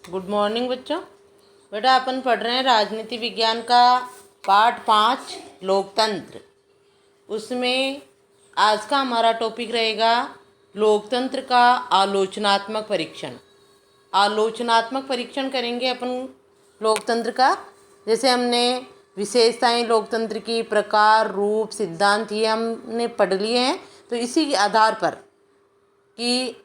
Good morning बच्चों। बेटा अपन पढ़ रहे हैं राजनीति विज्ञान का पाठ 5 लोकतंत्र। उसमें आज का हमारा टॉपिक रहेगा लोकतंत्र का आलोचनात्मक परीक्षण। आलोचनात्मक परीक्षण करेंगे अपन लोकतंत्र का। जैसे हमने विशेषताएं लोकतंत्र की, प्रकार, रूप, सिद्धांत, ये हमने पढ़ लिए हैं। तो इसी के आधार पर कि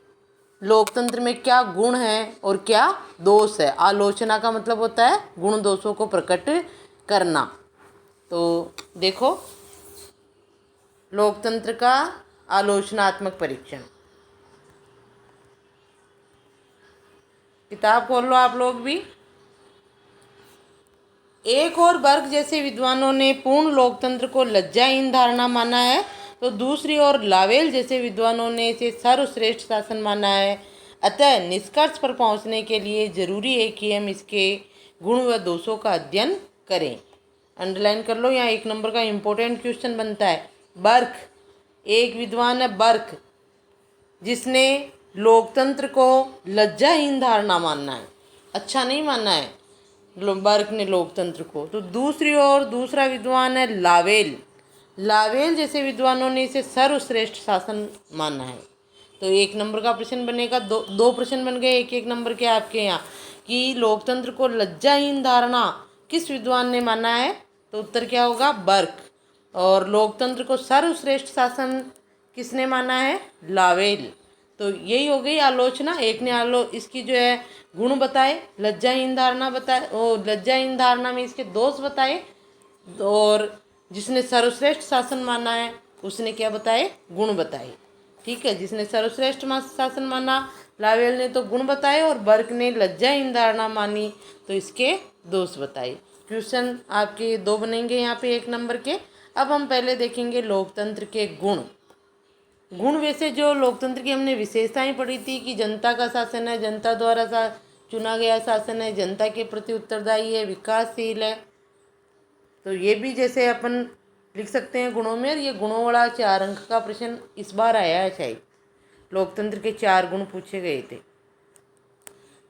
लोकतंत्र में क्या गुण है और क्या दोष है। आलोचना का मतलब होता है गुण दोषों को प्रकट करना। तो देखो, लोकतंत्र का आलोचनात्मक परीक्षण, किताब खोल लो आप लोग भी। एक और वर्ग जैसे विद्वानों ने पूर्ण लोकतंत्र को लज्जाहीन धारणा माना है, तो दूसरी ओर लावेल जैसे विद्वानों ने इसे सर्वश्रेष्ठ शासन माना है। अतः निष्कर्ष पर पहुंचने के लिए जरूरी है कि हम इसके गुण व दोषों का अध्ययन करें। अंडरलाइन कर लो, यहाँ 1 नंबर का इम्पोर्टेंट क्वेश्चन बनता है। बर्क, एक विद्वान है बर्क, जिसने लोकतंत्र को लज्जाहीन धारणा मानना है, अच्छा नहीं मानना है बर्क ने लोकतंत्र को। तो दूसरी ओर दूसरा विद्वान है लावेल। लावेल जैसे विद्वानों ने इसे सर्वश्रेष्ठ शासन माना है। तो 1 नंबर का प्रश्न बनेगा। दो प्रश्न बन गए 1-1 नंबर के आपके यहाँ, कि लोकतंत्र को लज्जाहीन धारणा किस विद्वान ने माना है। तो उत्तर क्या होगा, बर्क। और लोकतंत्र को सर्वश्रेष्ठ शासन किसने माना है, लावेल। तो यही हो गई आलोचना। एक ने इसकी जो है गुण बताए, लज्जाहीन धारणा बताए, लज्जाहीन धारणा में इसके दोष बताए, और जिसने सर्वश्रेष्ठ शासन माना है उसने क्या बताए, गुण बताए। ठीक है, जिसने सर्वश्रेष्ठ शासन माना लावेल ने तो गुण बताए, और बर्क ने लज्जाहीन धारणा मानी तो इसके दोष बताए। क्वेश्चन आपके 2 बनेंगे यहाँ पे 1 नंबर के। अब हम पहले देखेंगे लोकतंत्र के गुण। गुण वैसे जो लोकतंत्र की हमने विशेषताएं पढ़ी थी कि जनता का शासन है, जनता द्वारा चुना गया शासन है, जनता के प्रति उत्तरदायी है, विकासशील है। तो ये भी जैसे अपन लिख सकते हैं गुणों में। और ये गुणों वाला 4 अंक का प्रश्न इस बार आया है शायद। लोकतंत्र के 4 गुण पूछे गए थे।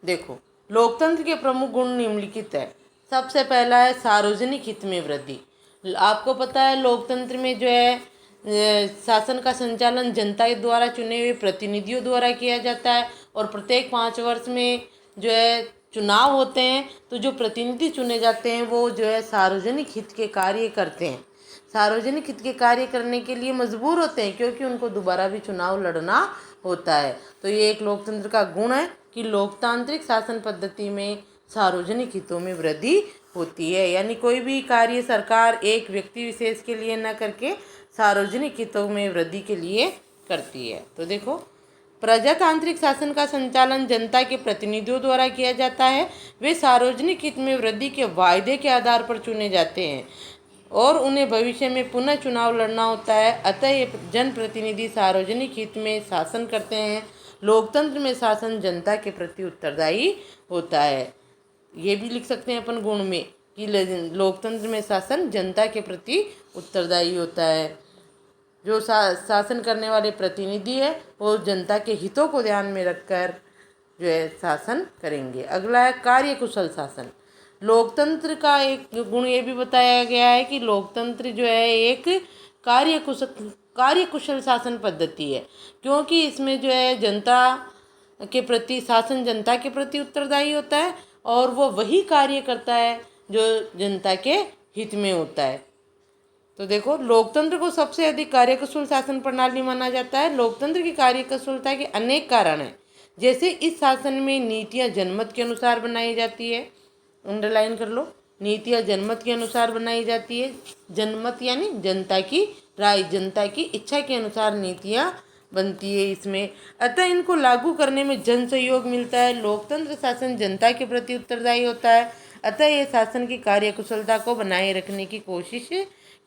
देखो, लोकतंत्र के प्रमुख गुण निम्नलिखित है। सबसे पहला है सार्वजनिक हित में वृद्धि। आपको पता है लोकतंत्र में जो है शासन का संचालन जनता के द्वारा चुने हुए प्रतिनिधियों द्वारा किया जाता है, और प्रत्येक 5 वर्ष में जो है चुनाव होते हैं। तो जो प्रतिनिधि चुने जाते हैं वो जो है सार्वजनिक हित के कार्य करते हैं। सार्वजनिक हित के कार्य करने के लिए मजबूर होते हैं, क्योंकि उनको दोबारा भी चुनाव लड़ना होता है। तो ये एक लोकतंत्र का गुण है कि लोकतांत्रिक शासन पद्धति में सार्वजनिक हितों में वृद्धि होती है। यानी कोई भी कार्य सरकार एक व्यक्ति विशेष के लिए न करके सार्वजनिक हितों में वृद्धि के लिए करती है। तो देखो, प्रजातांत्रिक शासन का संचालन जनता के प्रतिनिधियों द्वारा किया जाता है। वे सार्वजनिक हित में वृद्धि के वायदे के आधार पर चुने जाते हैं, और उन्हें भविष्य में पुनः चुनाव लड़ना होता है। अतः ये जनप्रतिनिधि सार्वजनिक हित में शासन करते हैं। लोकतंत्र में शासन जनता के प्रति उत्तरदायी होता है। ये भी लिख सकते हैं अपन गुण में कि लोकतंत्र में शासन जनता के प्रति उत्तरदायी होता है। जो शासन करने वाले प्रतिनिधि है वो जनता के हितों को ध्यान में रखकर जो है शासन करेंगे। अगला है कार्यकुशल शासन। लोकतंत्र का एक गुण ये भी बताया गया है कि लोकतंत्र जो है एक कार्यकुशल शासन पद्धति है, क्योंकि इसमें जो है जनता के प्रति शासन जनता के प्रति उत्तरदायी होता है, और वो वही कार्य करता है जो जनता के हित में होता है। तो देखो, लोकतंत्र को सबसे अधिक कार्यकुशल शासन प्रणाली माना जाता है। लोकतंत्र की कार्यकुशलता के अनेक कारण हैं। जैसे इस शासन में नीतियां जनमत के अनुसार बनाई जाती है। अंडरलाइन कर लो, नीतियां जनमत के अनुसार बनाई जाती है। जनमत यानी जनता की राय, जनता की इच्छा के अनुसार नीतियां बनती है इसमें। अतः इनको लागू करने में जन सहयोग मिलता है। लोकतंत्र शासन जनता के प्रति उत्तरदायी होता है, अतः ये शासन की कार्यकुशलता को बनाए रखने की कोशिश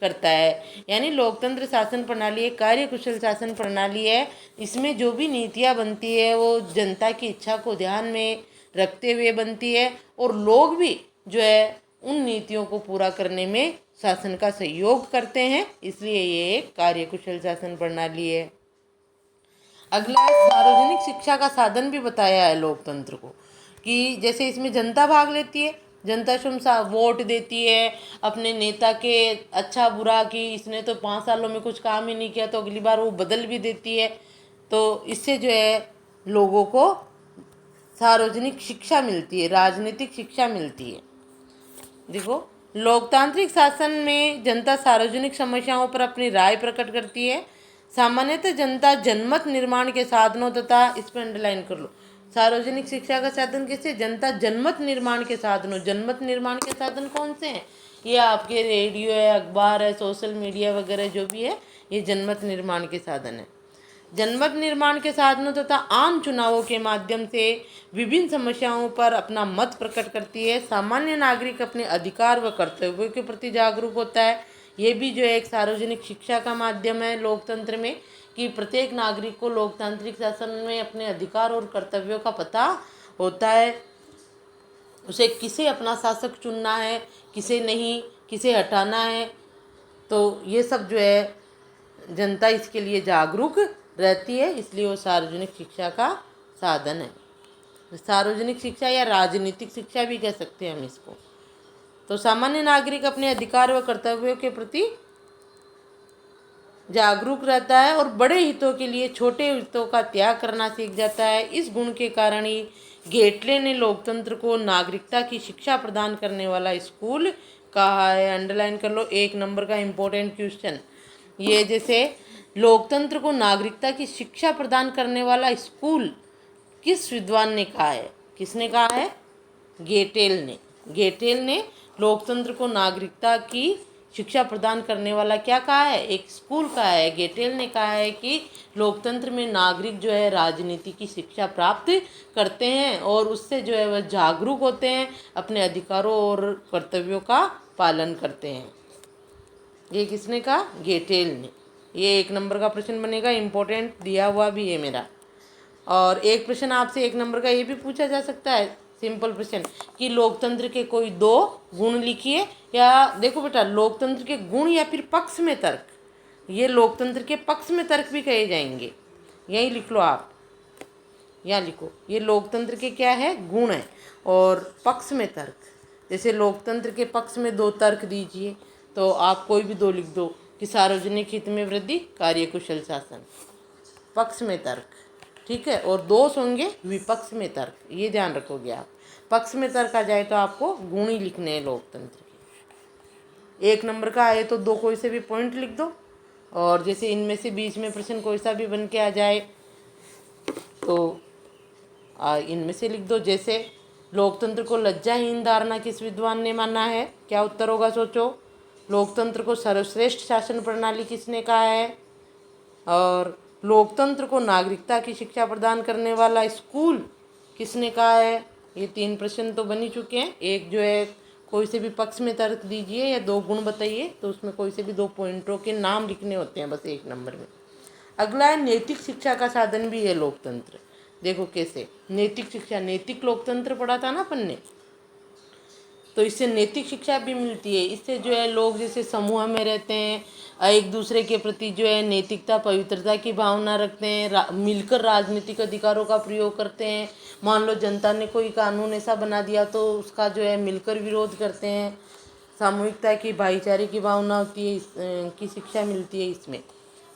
करता है। यानी लोकतंत्र शासन प्रणाली एक कार्यकुशल शासन प्रणाली है। इसमें जो भी नीतियाँ बनती है वो जनता की इच्छा को ध्यान में रखते हुए बनती है, और लोग भी जो है उन नीतियों को पूरा करने में शासन का सहयोग करते हैं। इसलिए ये एक कार्यकुशल शासन प्रणाली है। अगला है सार्वजनिक शिक्षा का साधन भी बताया है लोकतंत्र को। कि जैसे इसमें जनता भाग लेती है, जनता वोट देती है अपने नेता के अच्छा बुरा, कि इसने तो 5 सालों में कुछ काम ही नहीं किया तो अगली बार वो बदल भी देती है। तो इससे जो है लोगों को सार्वजनिक शिक्षा मिलती है, राजनीतिक शिक्षा मिलती है। देखो, लोकतांत्रिक शासन में जनता सार्वजनिक समस्याओं पर अपनी राय प्रकट करती है। सामान्यतः जनता जनमत निर्माण के साधनों तथा, इस पर अंडरलाइन कर लो, सार्वजनिक शिक्षा का साधन किसे? जनता जनमत निर्माण के साधनों। जनमत निर्माण के साधन कौन से हैं? ये आपके रेडियो है, अखबार है, सोशल मीडिया वगैरह जो भी है, ये जनमत निर्माण के साधन है। जनमत निर्माण के साधनों तथा आम चुनावों के माध्यम से विभिन्न समस्याओं पर अपना मत प्रकट करती है। सामान्य नागरिक अपने अधिकार व कर्तव्यों के प्रति जागरूक होता है। ये भी जो है एक सार्वजनिक शिक्षा का माध्यम है लोकतंत्र में, कि प्रत्येक नागरिक को लोकतांत्रिक शासन में अपने अधिकार और कर्तव्यों का पता होता है। उसे किसे अपना शासक चुनना है, किसे नहीं, किसे हटाना है, तो ये सब जो है जनता इसके लिए जागरूक रहती है, इसलिए वो सार्वजनिक शिक्षा का साधन है। सार्वजनिक शिक्षा या राजनीतिक शिक्षा भी कह सकते हैं हम इसको। तो सामान्य नागरिक अपने अधिकार व कर्तव्यों के प्रति जागरूक रहता है और बड़े हितों के लिए छोटे हितों का त्याग करना सीख जाता है। इस गुण के कारण ही गेटले ने लोकतंत्र को नागरिकता की शिक्षा प्रदान करने वाला स्कूल कहा है। अंडरलाइन कर लो, 1 नंबर का इम्पोर्टेंट क्वेश्चन। ये जैसे लोकतंत्र को नागरिकता की शिक्षा प्रदान करने वाला स्कूल किस विद्वान ने कहा है? किसने कहा है? गेटेल ने। गेटेल ने लोकतंत्र को नागरिकता की शिक्षा प्रदान करने वाला क्या कहा है? एक स्कूल कहा है। गेटेल ने कहा है कि लोकतंत्र में नागरिक जो है राजनीति की शिक्षा प्राप्त करते हैं और उससे जो है वह जागरूक होते हैं, अपने अधिकारों और कर्तव्यों का पालन करते हैं। ये किसने कहा? गेटेल ने। ये 1 नंबर का प्रश्न बनेगा, इम्पोर्टेंट दिया हुआ भी है मेरा। और एक प्रश्न आपसे 1 नंबर का ये भी पूछा जा सकता है, सिंपल प्रश्न, कि लोकतंत्र के कोई 2 गुण लिखिए। या देखो बेटा, लोकतंत्र के गुण या फिर पक्ष में तर्क, ये लोकतंत्र के पक्ष में तर्क भी कहे जाएंगे। यही लिख लो आप, यहाँ लिखो, ये लोकतंत्र के क्या है? गुण है। और पक्ष में तर्क, जैसे लोकतंत्र के पक्ष में 2 तर्क दीजिए, तो आप कोई भी 2 लिख दो, कि सार्वजनिक हित में वृद्धि, कार्यकुशल शासन, पक्ष में तर्क, ठीक है। और दोष होंगे विपक्ष में तर्क, ये ध्यान रखोगे आप। पक्ष में तर्क आ जाए तो आपको गुण ही लिखने हैं लोकतंत्र के। 1 नंबर का आए तो 2 कोई से भी पॉइंट लिख दो, और जैसे इनमें से बीच में प्रश्न कोई सा भी बन के आ जाए तो इनमें से लिख दो। जैसे लोकतंत्र को लज्जाहीन धारणा किस विद्वान ने माना है? क्या उत्तर होगा सोचो। लोकतंत्र को सर्वश्रेष्ठ शासन प्रणाली किसने कहा है? और लोकतंत्र को नागरिकता की शिक्षा प्रदान करने वाला स्कूल किसने कहा है? ये 3 प्रश्न तो बन ही चुके हैं। एक जो है कोई से भी पक्ष में तर्क दीजिए या 2 गुण बताइए, तो उसमें कोई से भी 2 पॉइंटों के नाम लिखने होते हैं बस 1 नंबर में। अगला है नैतिक शिक्षा का साधन भी है लोकतंत्र। देखो कैसे नैतिक शिक्षा, नैतिक लोकतंत्र पढ़ा था ना अपन ने, तो इससे नैतिक शिक्षा भी मिलती है। इससे जो है लोग जैसे समूह में रहते हैं, एक दूसरे के प्रति जो है नैतिकता, पवित्रता की भावना रखते हैं, मिलकर राजनीतिक अधिकारों का प्रयोग करते हैं। मान लो जनता ने कोई कानून ऐसा बना दिया तो उसका जो है मिलकर विरोध करते हैं। सामूहिकता की, भाईचारे की भावना होती है, की शिक्षा मिलती है इसमें।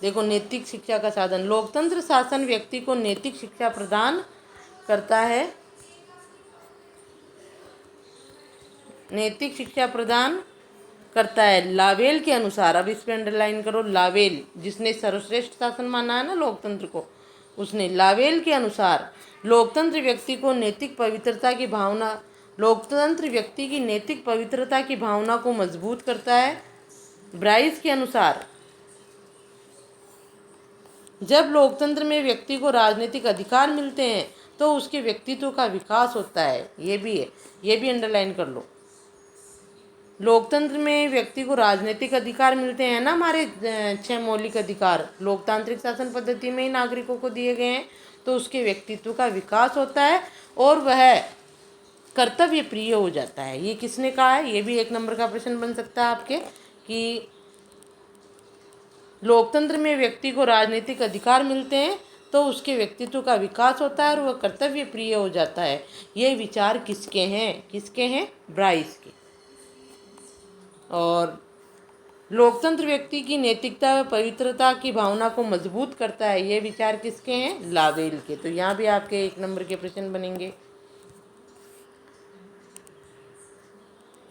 देखो, नैतिक शिक्षा का साधन, लोकतंत्र शासन व्यक्ति को नैतिक शिक्षा प्रदान करता है। नैतिक शिक्षा प्रदान करता है लावेल के अनुसार। अब इस पे अंडरलाइन करो, लावेल, जिसने सर्वश्रेष्ठ शासन माना है ना लोकतंत्र को, उसने लावेल के अनुसार लोकतंत्र व्यक्ति को नैतिक पवित्रता की भावना, लोकतंत्र व्यक्ति की नैतिक पवित्रता की भावना को मजबूत करता है। ब्राइस के अनुसार जब लोकतंत्र में व्यक्ति को राजनीतिक अधिकार मिलते हैं तो उसके व्यक्तित्व का विकास होता है। ये भी है, ये भी अंडरलाइन कर लो। लोकतंत्र में व्यक्ति को राजनीतिक अधिकार मिलते हैं ना, हमारे 6 मौलिक अधिकार लोकतांत्रिक शासन पद्धति में ही नागरिकों को दिए गए हैं, तो उसके व्यक्तित्व का विकास होता है और वह कर्तव्य प्रिय हो जाता है। ये किसने कहा है? ये भी 1 नंबर का प्रश्न बन सकता है आपके, कि लोकतंत्र में व्यक्ति को राजनीतिक अधिकार मिलते हैं तो उसके व्यक्तित्व का विकास होता है और वह कर्तव्य प्रिय हो जाता है। ये विचार किसके हैं? ब्राइस के। और लोकतंत्र व्यक्ति की नैतिकता व पवित्रता की भावना को मजबूत करता है। ये विचार किसके हैं? लावेल के। तो यहाँ भी आपके 1 नंबर के प्रश्न बनेंगे।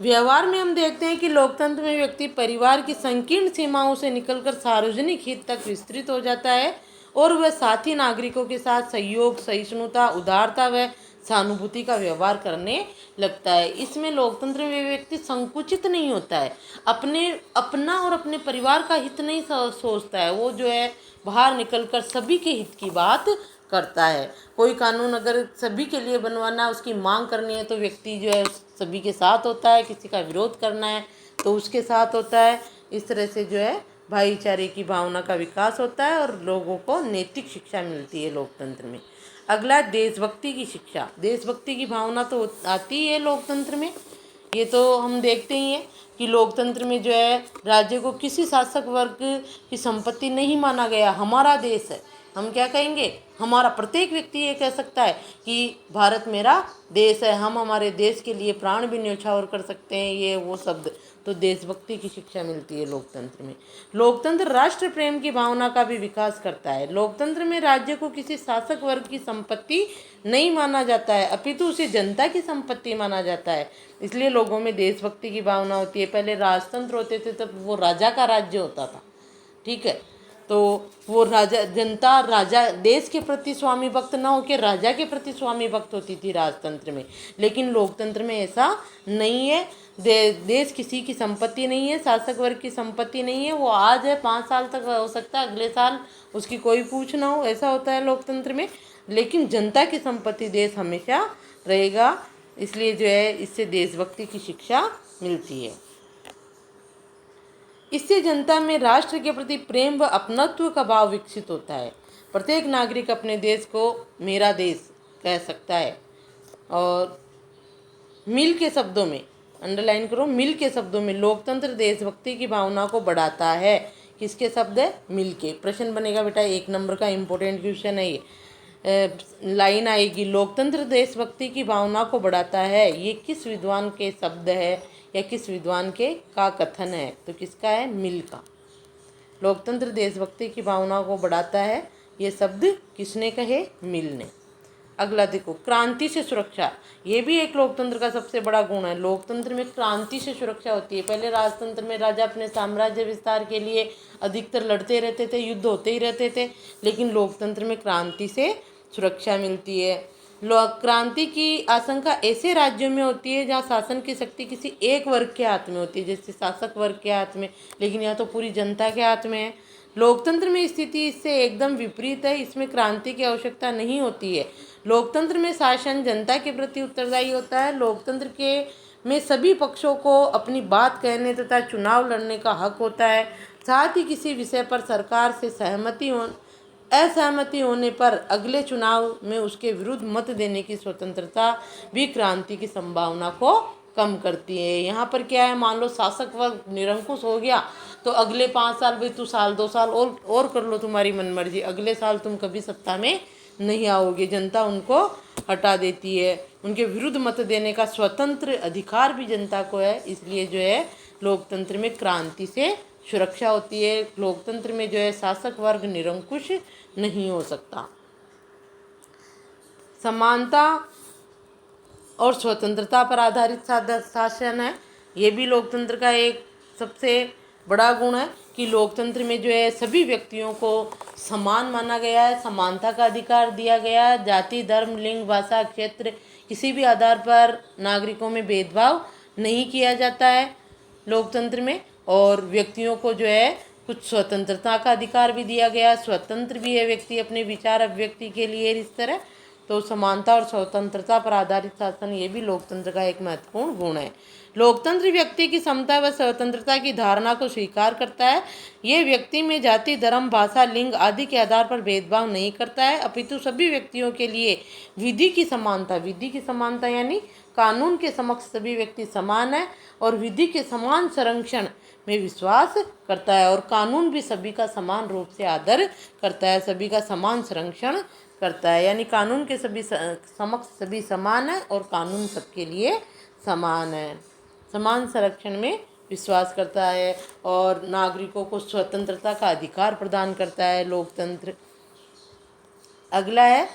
व्यवहार में हम देखते हैं कि लोकतंत्र में व्यक्ति परिवार की संकीर्ण सीमाओं से निकलकर सार्वजनिक हित तक विस्तृत हो जाता है और वह साथी नागरिकों के साथ सहयोग, सहिष्णुता, उदारता व सहानुभूति का व्यवहार करने लगता है। इसमें लोकतंत्र में व्यक्ति संकुचित नहीं होता है, अपना और अपने परिवार का हित नहीं सोचता है। वो जो है बाहर निकलकर सभी के हित की बात करता है। कोई कानून अगर सभी के लिए बनवाना, उसकी मांग करनी है, तो व्यक्ति जो है सभी के साथ होता है। किसी का विरोध करना है तो उसके साथ होता है। इस तरह से जो है भाईचारे की भावना का विकास होता है और लोगों को नैतिक शिक्षा मिलती है लोकतंत्र में। अगला, देशभक्ति की शिक्षा। देशभक्ति की भावना तो आती है लोकतंत्र में। ये तो हम देखते ही हैं कि लोकतंत्र में जो है राज्य को किसी शासक वर्ग की संपत्ति नहीं माना गया। हमारा देश है, हम क्या कहेंगे? हमारा। प्रत्येक व्यक्ति ये कह सकता है कि भारत मेरा देश है, हम हमारे देश के लिए प्राण भी न्यौछावर कर सकते हैं, ये वो शब्द। तो देशभक्ति की शिक्षा मिलती है लोकतंत्र में। लोकतंत्र राष्ट्र प्रेम की भावना का भी विकास करता है। लोकतंत्र में राज्य को किसी शासक वर्ग की संपत्ति नहीं माना जाता है, अपितु उसे जनता की संपत्ति माना जाता है। इसलिए लोगों में देशभक्ति की भावना होती है। पहले राजतंत्र होते थे तब वो राजा का राज्य होता था, ठीक है। तो वो जनता राजा, देश के प्रति स्वामी भक्त न होकर राजा के प्रति स्वामी भक्त होती थी राजतंत्र में। लेकिन लोकतंत्र में ऐसा नहीं है। देश किसी की संपत्ति नहीं है, शासक वर्ग की संपत्ति नहीं है। वो आज है, 5 साल तक हो सकता है, अगले साल उसकी कोई पूछ ना हो, ऐसा होता है लोकतंत्र में। लेकिन जनता की संपत्ति देश हमेशा रहेगा। इसलिए जो है इससे देशभक्ति की शिक्षा मिलती है। इससे जनता में राष्ट्र के प्रति प्रेम व अपनत्व का भाव विकसित होता है। प्रत्येक नागरिक अपने देश को मेरा देश कह सकता है। और मिल के शब्दों में, अंडरलाइन करो, मिल के शब्दों में लोकतंत्र देशभक्ति की भावना को बढ़ाता है। किसके शब्द है? मिल के। प्रश्न बनेगा बेटा, 1 नंबर का इम्पोर्टेंट क्वेश्चन है ये। लाइन आएगी, लोकतंत्र देशभक्ति की भावना को बढ़ाता है। ये किस विद्वान के शब्द है या किस विद्वान के का कथन है? तो किसका है? मिल का। लोकतंत्र देशभक्ति की भावना को बढ़ाता है, ये शब्द किसने कहे? मिल ने। अगला देखो, क्रांति से सुरक्षा। ये भी एक लोकतंत्र का सबसे बड़ा गुण है। लोकतंत्र में क्रांति से सुरक्षा होती है। पहले राजतंत्र में राजा अपने साम्राज्य विस्तार के लिए अधिकतर लड़ते रहते थे, युद्ध होते ही रहते थे। लेकिन लोकतंत्र में क्रांति से सुरक्षा मिलती है। क्रांति की आशंका ऐसे राज्यों में होती है जहाँ शासन की शक्ति किसी एक वर्ग के हाथ में होती है, जैसे शासक वर्ग के हाथ में, लेकिन यहाँ तो पूरी जनता के हाथ में है। लोकतंत्र में स्थिति इससे एकदम विपरीत है। इसमें क्रांति की आवश्यकता नहीं होती है। लोकतंत्र में शासन जनता के प्रति उत्तरदायी होता है। लोकतंत्र के में सभी पक्षों को अपनी बात कहने तथा चुनाव लड़ने का हक होता है। साथ ही किसी विषय पर सरकार से असहमति होने पर अगले चुनाव में उसके विरुद्ध मत देने की स्वतंत्रता भी क्रांति की संभावना को कम करती है। यहाँ पर क्या है, मान लो शासक वर्ग निरंकुश हो गया तो अगले 5 साल भाई तू साल 2 साल और कर लो, तुम्हारी मनमर्जी, अगले साल तुम कभी सत्ता में नहीं आओगे। जनता उनको हटा देती है। उनके विरुद्ध मत देने का स्वतंत्र अधिकार भी जनता को है। इसलिए जो है लोकतंत्र में क्रांति से सुरक्षा होती है। लोकतंत्र में जो है शासक वर्ग निरंकुश नहीं हो सकता। समानता और स्वतंत्रता पर आधारित शासन है। ये भी लोकतंत्र का एक सबसे बड़ा गुण है कि लोकतंत्र में जो है सभी व्यक्तियों को समान माना गया है, समानता का अधिकार दिया गया है। जाति, धर्म, लिंग, भाषा, क्षेत्र किसी भी आधार पर नागरिकों में भेदभाव नहीं किया जाता है लोकतंत्र में। और व्यक्तियों को जो है कुछ स्वतंत्रता का अधिकार भी दिया गया, स्वतंत्र भी है व्यक्ति अपने विचार अभिव्यक्ति के लिए। इस तरह तो समानता और स्वतंत्रता पर आधारित शासन ये भी लोकतंत्र का एक महत्वपूर्ण गुण है। लोकतंत्र व्यक्ति की समता व स्वतंत्रता की धारणा को स्वीकार करता है। ये व्यक्ति में जाति, धर्म, भाषा, लिंग आदि के आधार पर भेदभाव नहीं करता है, अपितु सभी व्यक्तियों के लिए विधि की समानता यानी कानून के समक्ष सभी व्यक्ति समान है और विधि के समान संरक्षण में विश्वास करता है और कानून भी सभी का समान रूप से आदर करता है, सभी का समान संरक्षण करता है। यानी कानून के सभी समक्ष सभी समान है और कानून सबके लिए समान है। समान संरक्षण में विश्वास करता है और नागरिकों को स्वतंत्रता का अधिकार प्रदान करता है लोकतंत्र। अगला है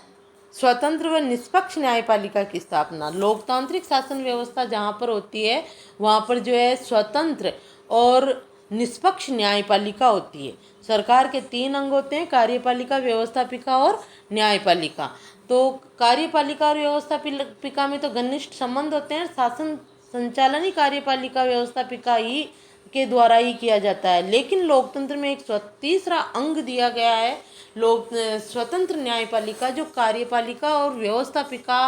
स्वतंत्र व निष्पक्ष न्यायपालिका की स्थापना। लोकतांत्रिक शासन व्यवस्था जहाँ पर होती है वहाँ पर जो है स्वतंत्र और निष्पक्ष न्यायपालिका होती है। सरकार के 3 अंग होते हैं, कार्यपालिका, व्यवस्थापिका और न्यायपालिका। तो कार्यपालिका और व्यवस्थापिका में तो घनिष्ठ संबंध होते हैं। शासन संचालन ही कार्यपालिका व्यवस्थापिका ही के द्वारा ही किया जाता है। लेकिन लोकतंत्र में एक तीसरा अंग दिया गया है, लोक स्वतंत्र न्यायपालिका, जो कार्यपालिका और व्यवस्थापिका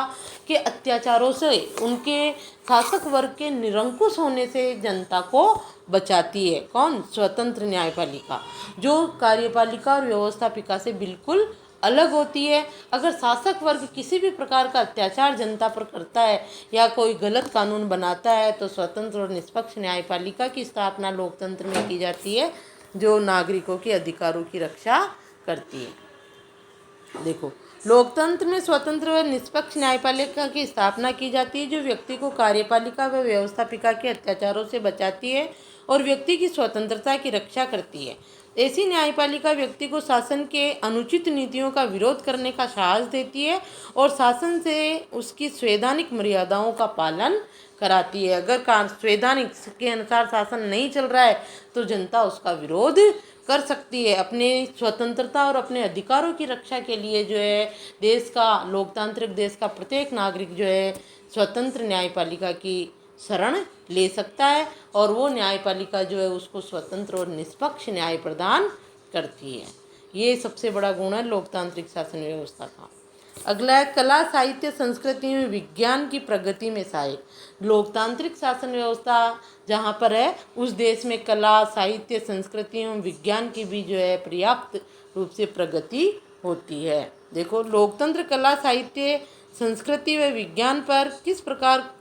के अत्याचारों से, उनके शासक वर्ग के निरंकुश होने से जनता को बचाती है। कौन? स्वतंत्र न्यायपालिका, जो कार्यपालिका और व्यवस्थापिका से बिल्कुल अलग होती है। अगर शासक वर्ग किसी भी प्रकार का अत्याचार जनता पर करता है या कोई गलत कानून बनाता है तो स्वतंत्र और निष्पक्ष न्यायपालिका की स्थापना लोकतंत्र में की जाती है, जो नागरिकों के अधिकारों की रक्षा करती है। देखो, लोकतंत्र में स्वतंत्र व निष्पक्ष न्यायपालिका की स्थापना की जाती है, जो व्यक्ति को कार्यपालिका व व्यवस्थापिका के अत्याचारों से बचाती है और व्यक्ति की स्वतंत्रता की रक्षा करती है। ऐसी न्यायपालिका व्यक्ति को शासन के अनुचित नीतियों का विरोध करने का साहस देती है और शासन से उसकी संवैधानिक मर्यादाओं का पालन कराती है। अगर संवैधानिक के अनुसार शासन नहीं चल रहा है तो जनता उसका विरोध कर सकती है। अपने स्वतंत्रता और अपने अधिकारों की रक्षा के लिए जो है देश का, लोकतांत्रिक देश का प्रत्येक नागरिक जो है स्वतंत्र न्यायपालिका की शरण ले सकता है और वो न्यायपालिका जो है उसको स्वतंत्र और निष्पक्ष न्याय प्रदान करती है। ये सबसे बड़ा गुण है लोकतांत्रिक शासन व्यवस्था का। अगला है कला, साहित्य, संस्कृति में विज्ञान की प्रगति में सहायक। लोकतांत्रिक शासन व्यवस्था जहाँ पर है उस देश में कला, साहित्य, संस्कृति एवं विज्ञान की भी जो है पर्याप्त रूप से प्रगति होती है। देखो, लोकतंत्र कला, साहित्य, संस्कृति व विज्ञान पर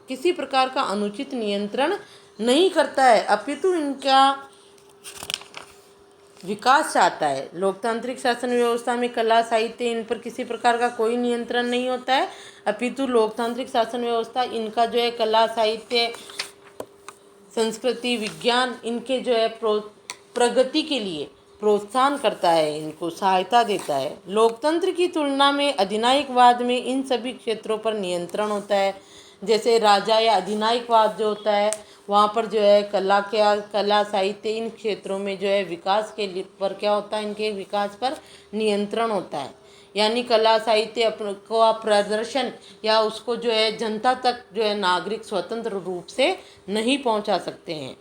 किसी प्रकार का अनुचित नियंत्रण नहीं करता है, अपितु इनका विकास चाहता है। लोकतांत्रिक शासन व्यवस्था में कला, साहित्य, इन पर किसी प्रकार का कोई नियंत्रण नहीं होता है, अपितु लोकतांत्रिक शासन व्यवस्था इनका जो है कला, साहित्य, संस्कृति, विज्ञान, इनके जो है प्रगति के लिए प्रोत्साहन करता है, इनको सहायता देता है। लोकतंत्र की तुलना में अधिनायकवाद में इन सभी क्षेत्रों पर नियंत्रण होता है। जैसे राजा या अधिनायकवाद जो होता है वहाँ पर जो है कला, साहित्य, इन क्षेत्रों में जो है विकास के लिए पर क्या होता है, इनके विकास पर नियंत्रण होता है। यानी कला, साहित्य को प्रदर्शन या उसको जो है जनता तक जो है नागरिक स्वतंत्र रूप से नहीं पहुंचा सकते हैं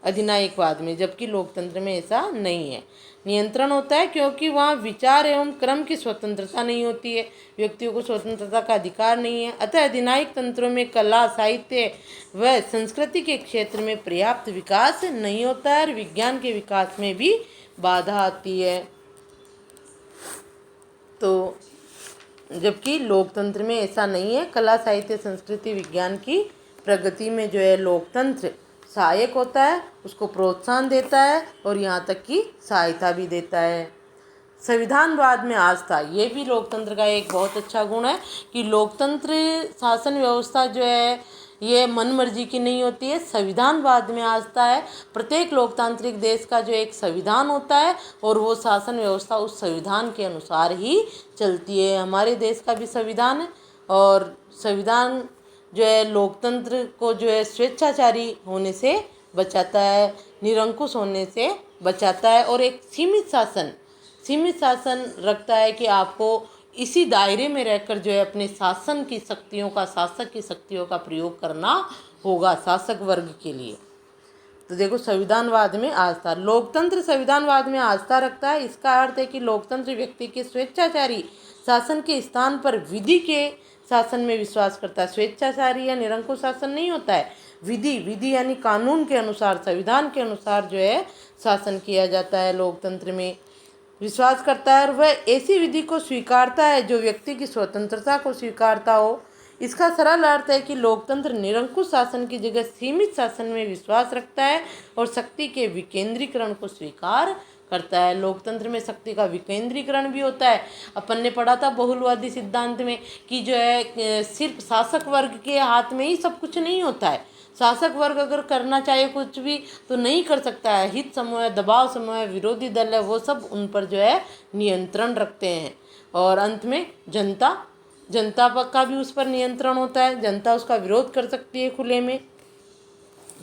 अधिनायकवाद में, जबकि लोकतंत्र में ऐसा नहीं है। नियंत्रण होता है क्योंकि वहाँ विचार एवं क्रम की स्वतंत्रता नहीं होती है, व्यक्तियों को स्वतंत्रता का अधिकार नहीं है। अतः अधिनायक तंत्रों में कला, साहित्य व संस्कृति के क्षेत्र में पर्याप्त विकास नहीं होता है और विज्ञान के विकास में भी बाधा आती है। तो जबकि लोकतंत्र में ऐसा नहीं है, कला, साहित्य, संस्कृति, विज्ञान की प्रगति में जो है लोकतंत्र सहायक होता है, उसको प्रोत्साहन देता है और यहाँ तक कि सहायता भी देता है। संविधानवाद में आस्था, ये भी लोकतंत्र का एक बहुत अच्छा गुण है कि लोकतंत्र शासन व्यवस्था जो है ये मन मर्जी की नहीं होती है, संविधानवाद में आस्था है। प्रत्येक लोकतांत्रिक देश का जो एक संविधान होता है और वो शासन व्यवस्था उस संविधान के अनुसार ही चलती है। हमारे देश का भी संविधान है और संविधान जो है लोकतंत्र को जो है स्वेच्छाचारी होने से बचाता है, निरंकुश होने से बचाता है और एक सीमित शासन रखता है कि आपको इसी दायरे में रहकर जो है अपने शासक की शक्तियों का प्रयोग करना होगा शासक वर्ग के लिए। तो देखो, संविधानवाद में आस्था, लोकतंत्र संविधानवाद में आस्था रखता है। इसका अर्थ है कि लोकतंत्र व्यक्ति के स्वेच्छाचारी शासन के स्थान पर विधि के शासन में विश्वास करता है। स्वेच्छाचारी या निरंकुश शासन नहीं होता है, विधि यानी कानून के अनुसार, संविधान के अनुसार जो है शासन किया जाता है। लोकतंत्र में विश्वास करता है और वह ऐसी विधि को स्वीकारता है जो व्यक्ति की स्वतंत्रता को स्वीकारता हो इसका सरल अर्थ है कि लोकतंत्र निरंकुश शासन की जगह सीमित शासन में विश्वास रखता है और शक्ति के विकेंद्रीकरण को स्वीकार करता है। लोकतंत्र में शक्ति का विकेंद्रीकरण भी होता है। अपन ने पढ़ा था बहुलवादी सिद्धांत में कि जो है सिर्फ शासक वर्ग के हाथ में ही सब कुछ नहीं होता है। शासक वर्ग अगर करना चाहे कुछ भी तो नहीं कर सकता है। हित समूह, दबाव समूह, विरोधी दल है, वो सब उन पर जो है नियंत्रण रखते हैं। और अंत में जनता का भी उस पर नियंत्रण होता है। जनता उसका विरोध कर सकती है खुले में।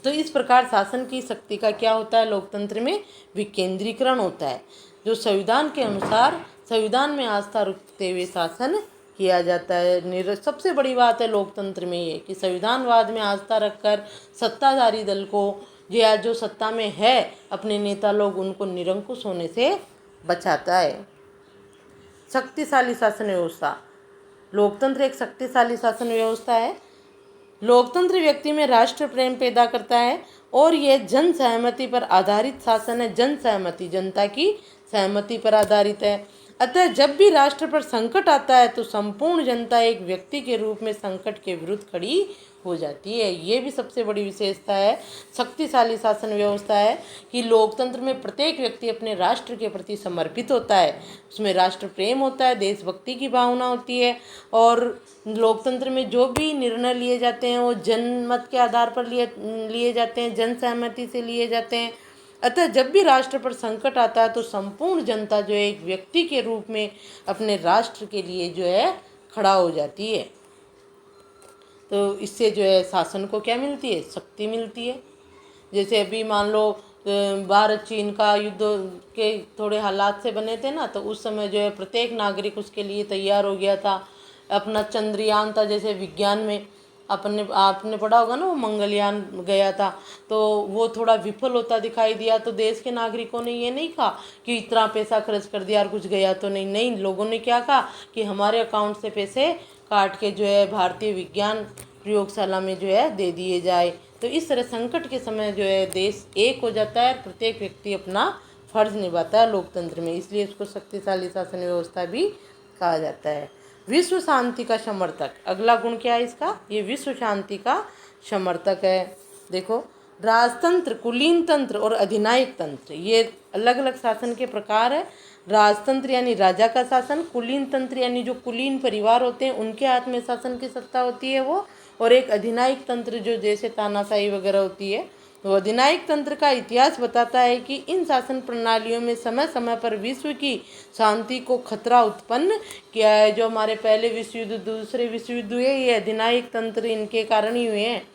तो इस प्रकार शासन की शक्ति का क्या होता है, लोकतंत्र में विकेंद्रीकरण होता है। जो संविधान के अनुसार संविधान में आस्था रखते हुए शासन किया जाता है। सबसे बड़ी बात है लोकतंत्र में ये कि संविधानवाद में आस्था रखकर सत्ताधारी दल को या जो सत्ता में है अपने नेता लोग उनको निरंकुश होने से बचाता है। शक्तिशाली शासन व्यवस्था। लोकतंत्र एक शक्तिशाली शासन व्यवस्था है। लोकतंत्र व्यक्ति में राष्ट्र प्रेम पैदा करता है और यह जन सहमति पर आधारित शासन है। जन सहमति, जनता की सहमति पर आधारित है। अतः जब भी राष्ट्र पर संकट आता है तो संपूर्ण जनता एक व्यक्ति के रूप में संकट के विरुद्ध खड़ी हो जाती है। ये भी सबसे बड़ी विशेषता है शक्तिशाली शासन व्यवस्था है कि लोकतंत्र में प्रत्येक व्यक्ति अपने राष्ट्र के प्रति समर्पित होता है। उसमें राष्ट्र प्रेम होता है, देशभक्ति की भावना होती है। और लोकतंत्र में जो भी निर्णय लिए जाते हैं वो जनमत के आधार पर लिए जाते हैं, जन सहमति से लिए जाते हैं। अतः जब भी राष्ट्र पर संकट आता है तो संपूर्ण जनता जो है एक व्यक्ति के रूप में अपने राष्ट्र के लिए जो है खड़ा हो जाती है। तो इससे जो है शासन को क्या मिलती है, शक्ति मिलती है। जैसे अभी मान लो भारत चीन का युद्ध के थोड़े हालात से बने थे ना, तो उस समय जो है प्रत्येक नागरिक उसके लिए तैयार हो गया था। अपना चंद्रयान था, जैसे विज्ञान में आपने पढ़ा होगा ना, वो मंगलयान गया था, तो वो थोड़ा विफल होता दिखाई दिया। तो देश के नागरिकों ने ये नहीं कहा कि इतना पैसा खर्च कर दिया और कुछ गया तो नहीं, लोगों ने क्या कहा कि हमारे अकाउंट से पैसे काट के जो है भारतीय विज्ञान प्रयोगशाला में जो है दे दिए जाए। तो इस तरह संकट के समय जो है देश एक हो जाता है और प्रत्येक व्यक्ति अपना फर्ज निभाता है लोकतंत्र में। इसलिए इसको शक्तिशाली शासन व्यवस्था भी कहा जाता है। विश्व शांति का समर्थक। अगला गुण क्या है इसका, ये विश्व शांति का समर्थक है। देखो, राजतंत्र, कुलीन तंत्र और अधिनायक तंत्र, ये अलग अलग शासन के प्रकार है। राजतंत्र यानी राजा का शासन, कुलीन तंत्र यानी जो कुलीन परिवार होते हैं उनके हाथ में शासन की सत्ता होती है वो, और एक अधिनायक तंत्र जो जैसे तानाशाही वगैरह होती है। तो अधिनायक तंत्र का इतिहास बताता है कि इन शासन प्रणालियों में समय समय पर विश्व की शांति को खतरा उत्पन्न किया है। जो हमारे पहले विश्व युद्ध, दूसरे विश्व युद्ध हुए, ये अधिनायक तंत्र इनके कारण ही हुए हैं।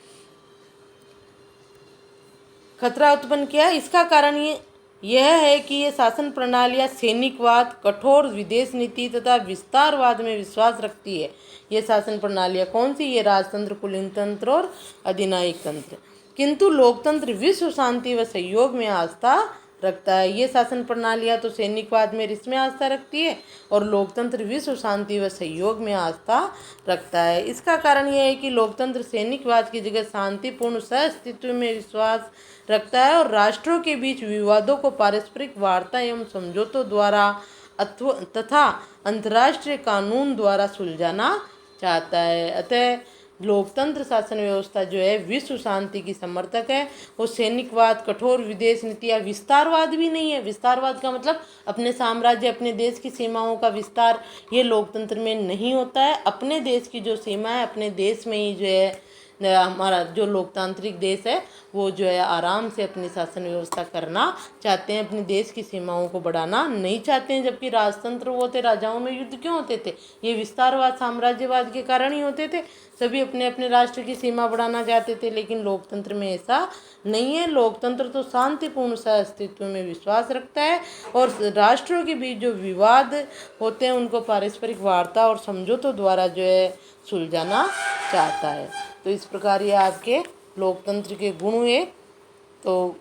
खतरा उत्पन्न किया, इसका कारण यह है कि ये शासन प्रणालियाँ सैनिकवाद, कठोर विदेश नीति तथा विस्तारवाद में विश्वास रखती है। ये शासन प्रणालियाँ कौन सी, ये राजतंत्र, कुलीन तंत्र और अधिनायक तंत्र। किंतु लोकतंत्र विश्व शांति व सहयोग में आस्था रखता है। ये शासन प्रणालियाँ तो सैनिकवाद में इसमें आस्था रखती है और लोकतंत्र विश्व शांति व सहयोग में आस्था रखता है। इसका कारण यह है कि लोकतंत्र सैनिकवाद की जगह शांतिपूर्ण सहअस्तित्व में विश्वास रखता है और राष्ट्रों के बीच विवादों को पारस्परिक वार्ता एवं समझौतों द्वारा तथा अंतर्राष्ट्रीय कानून द्वारा सुलझाना चाहता है। अतः लोकतंत्र शासन व्यवस्था जो है विश्व शांति की समर्थक है। वो सैनिकवाद, कठोर विदेश नीति या विस्तारवाद भी नहीं है। विस्तारवाद का मतलब अपने साम्राज्य, अपने देश की सीमाओं का विस्तार, ये लोकतंत्र में नहीं होता है। अपने देश की जो सीमा है, अपने देश में ही जो है हमारा जो लोकतांत्रिक देश है वो जो है आराम से अपनी शासन व्यवस्था करना चाहते हैं, अपने देश की सीमाओं को बढ़ाना नहीं चाहते हैं। जबकि राजतंत्र वो थे, राजाओं में युद्ध क्यों होते थे, ये विस्तारवाद, साम्राज्यवाद के कारण ही होते थे। सभी अपने अपने राष्ट्र की सीमा बढ़ाना चाहते थे, लेकिन लोकतंत्र में ऐसा नहीं है। लोकतंत्र तो शांतिपूर्ण सहअस्तित्व में विश्वास रखता है और राष्ट्रों के बीच जो विवाद होते हैं उनको पारस्परिक वार्ता और समझौतों द्वारा जो है सुलझाना चाहता है। तो इस प्रकार ये आपके लोकतंत्र के गुण हुए। तो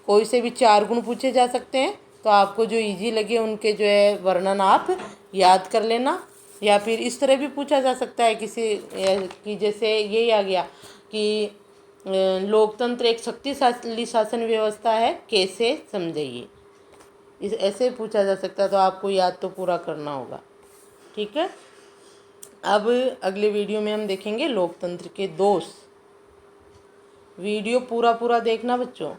कोई से भी 4 गुण पूछे जा सकते हैं, तो आपको जो इजी लगे उनके जो है वर्णन आप याद कर लेना। या फिर इस तरह भी पूछा जा सकता है कि जैसे यही आ गया कि लोकतंत्र एक शक्तिशाली शासन व्यवस्था है, कैसे समझाइए। ऐसे पूछा जा सकता है, तो आपको याद तो पूरा करना होगा। ठीक है। अब अगले वीडियो में हम देखेंगे लोकतंत्र के दोष। वीडियो पूरा देखना बच्चों।